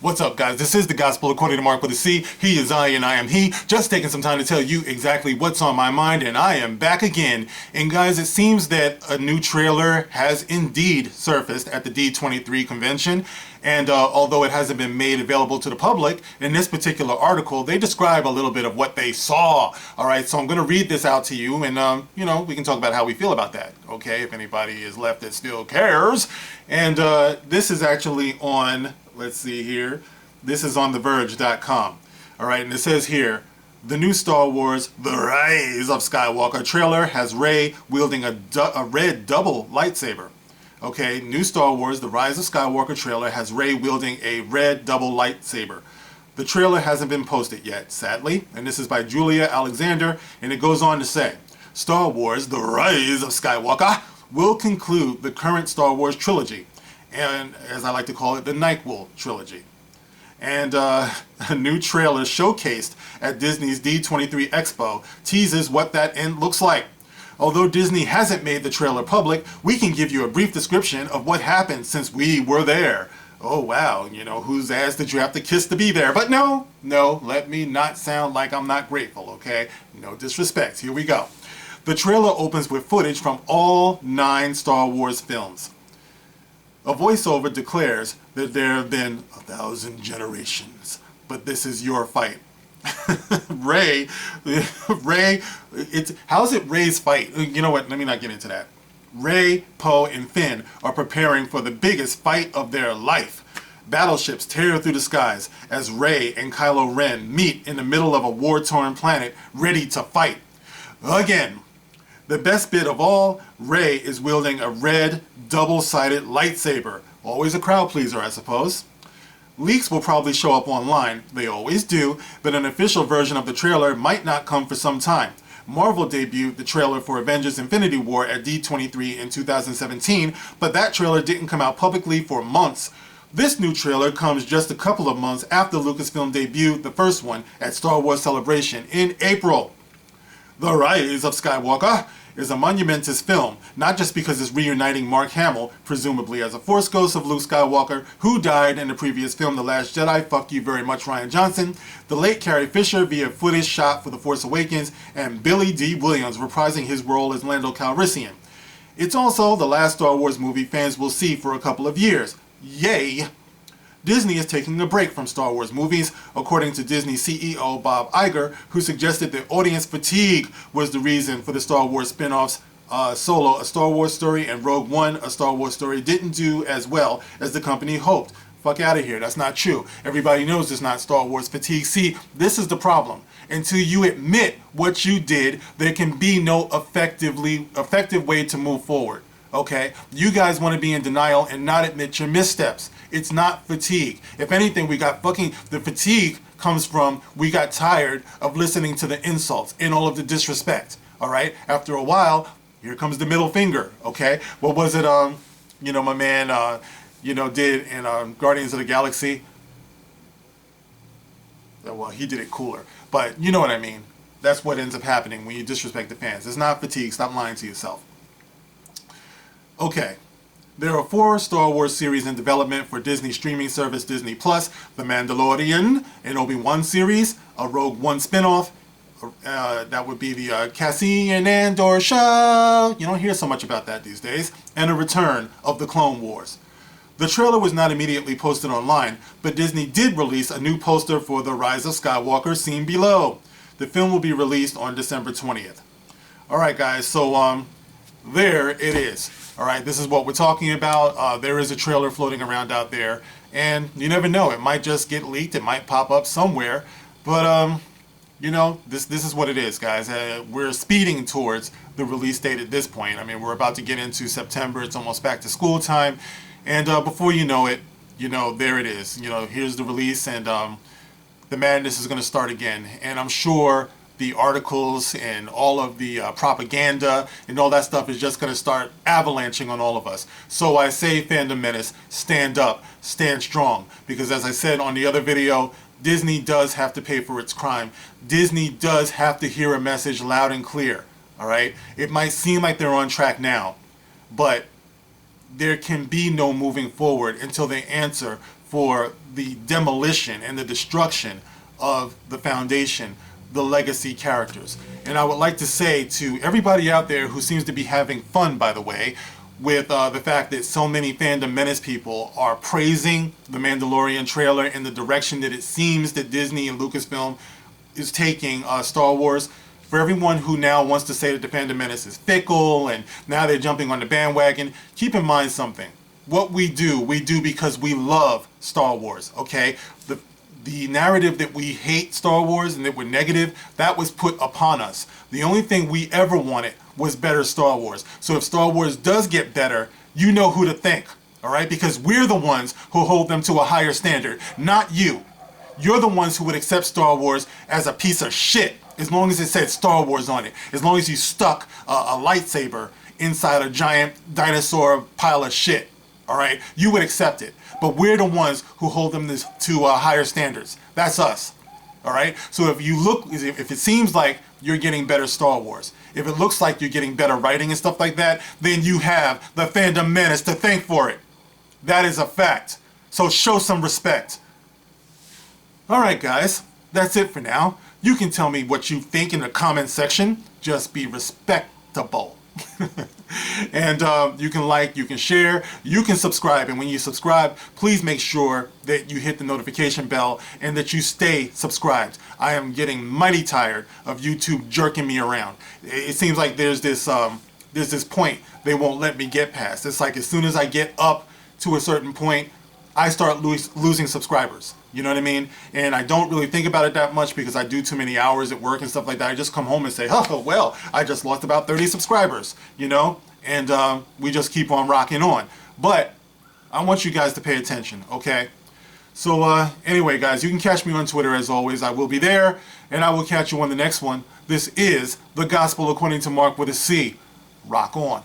What's up, guys? This is the Gospel according to Mark with a C. He is I and I am he. Just taking some time to tell you exactly what's on my mind, and I am back again. And guys, it seems that a new trailer has indeed surfaced at the D23 convention. And although it hasn't been made available to the public, in this particular article, they describe a little bit of what they saw. All right, so I'm going to read this out to you, and, we can talk about how we feel about that, okay, if anybody is left that still cares. And this is actually on, let's see here, this is on TheVerge.com. All right, and it says here, the new Star Wars The Rise of Skywalker trailer has Rey wielding a red double lightsaber. Okay, new Star Wars The Rise of Skywalker trailer has Rey wielding a red double lightsaber. The trailer hasn't been posted yet, sadly, and this is by Julia Alexander, and it goes on to say, Star Wars The Rise of Skywalker will conclude the current Star Wars trilogy, and as I like to call it, the Nyquil trilogy. And a new trailer showcased at Disney's D23 Expo teases what that end looks like. Although Disney hasn't made the trailer public, we can give you a brief description of what happened since we were there. Oh wow, whose ass did you have to kiss to be there? But no, let me not sound like I'm not grateful, okay? No disrespect, here we go. The trailer opens with footage from all 9 Star Wars films. A voiceover declares that there have been 1,000 generations, but this is your fight. Rey, how's it Rey's fight? You know what, let me not get into that. Rey, Poe, and Finn are preparing for the biggest fight of their life. Battleships tear through the skies as Rey and Kylo Ren meet in the middle of a war-torn planet ready to fight. Again, the best bit of all, Rey is wielding a red, double-sided lightsaber. Always a crowd pleaser, I suppose. Leaks will probably show up online, they always do, but an official version of the trailer might not come for some time. Marvel debuted the trailer for Avengers Infinity War at D23 in 2017, but that trailer didn't come out publicly for months. This new trailer comes just a couple of months after Lucasfilm debuted the first one at Star Wars Celebration in April. The Rise of Skywalker is a monumentous film, not just because it's reuniting Mark Hamill, presumably as a Force ghost of Luke Skywalker, who died in the previous film The Last Jedi, fuck you very much Rian Johnson, the late Carrie Fisher via footage shot for The Force Awakens, and Billy D. Williams reprising his role as Lando Calrissian. It's also the last Star Wars movie fans will see for a couple of years. Yay! Disney is taking a break from Star Wars movies, according to Disney CEO Bob Iger, who suggested that audience fatigue was the reason for the Star Wars spin-offs Solo, A Star Wars Story, and Rogue One, A Star Wars Story didn't do as well as the company hoped. Fuck out of here, that's not true. Everybody knows it's not Star Wars fatigue. See, this is the problem. Until you admit what you did, there can be no effective way to move forward. Okay, you guys want to be in denial and not admit your missteps. It's not fatigue. If anything, the fatigue comes from we got tired of listening to the insults and all of the disrespect. All right, after a while, here comes the middle finger. Okay, what was it? My man, did in Guardians of the Galaxy. Well, he did it cooler, but you know what I mean. That's what ends up happening when you disrespect the fans. It's not fatigue. Stop lying to yourself. Okay, there are 4 Star Wars series in development for Disney streaming service Disney+, The Mandalorian, an Obi-Wan series, a Rogue One spinoff, that would be the Cassian Andor show, you don't hear so much about that these days, and a return of the Clone Wars. The trailer was not immediately posted online, but Disney did release a new poster for The Rise of Skywalker seen below. The film will be released on December 20th. Alright guys, so there it is. Alright, this is what we're talking about. There is a trailer floating around out there, and you never know, it might just get leaked, it might pop up somewhere, but this is what it is, guys. We're speeding towards the release date at this point. I mean, we're about to get into September, it's almost back to school time, and before you know it, there it is. Here's the release, and the madness is going to start again, and I'm sure the articles and all of the propaganda and all that stuff is just going to start avalanching on all of us. So I say, Fandom Menace, stand up, stand strong, because as I said on the other video, Disney does have to pay for its crime. Disney does have to hear a message loud and clear, all right? It might seem like they're on track now, but there can be no moving forward until they answer for the demolition and the destruction of the Foundation, the legacy characters. And I would like to say to everybody out there who seems to be having fun, by the way, with the fact that so many Fandom Menace people are praising the Mandalorian trailer and the direction that it seems that Disney and Lucasfilm is taking Star Wars. For everyone who now wants to say that the Phantom Menace is fickle and now they're jumping on the bandwagon, keep in mind something. What we do because we love Star Wars, okay? The narrative that we hate Star Wars and that we're negative, that was put upon us. The only thing we ever wanted was better Star Wars. So if Star Wars does get better, you know who to thank, all right? Because we're the ones who hold them to a higher standard, not you. You're the ones who would accept Star Wars as a piece of shit as long as it said Star Wars on it. As long as you stuck a lightsaber inside a giant dinosaur pile of shit, all right? You would accept it. But we're the ones who hold them to higher standards. That's us, all right? So if it seems like you're getting better Star Wars, if it looks like you're getting better writing and stuff like that, then you have the Phantom Menace to thank for it. That is a fact. So show some respect. All right, guys, that's it for now. You can tell me what you think in the comment section. Just be respectable. And you can like, you can share, you can subscribe. And when you subscribe, please make sure that you hit the notification bell and that you stay subscribed. I am getting mighty tired of YouTube jerking me around. It seems like there's this point they won't let me get past. It's like as soon as I get up to a certain point, I start losing subscribers. You know what I mean? And I don't really think about it that much because I do too many hours at work and stuff like that. I just come home and say, oh, well, I just lost about 30 subscribers, you know? And we just keep on rocking on. But I want you guys to pay attention, okay? So anyway, guys, you can catch me on Twitter as always. I will be there, and I will catch you on the next one. This is The Gospel According to Mark with a C. Rock on.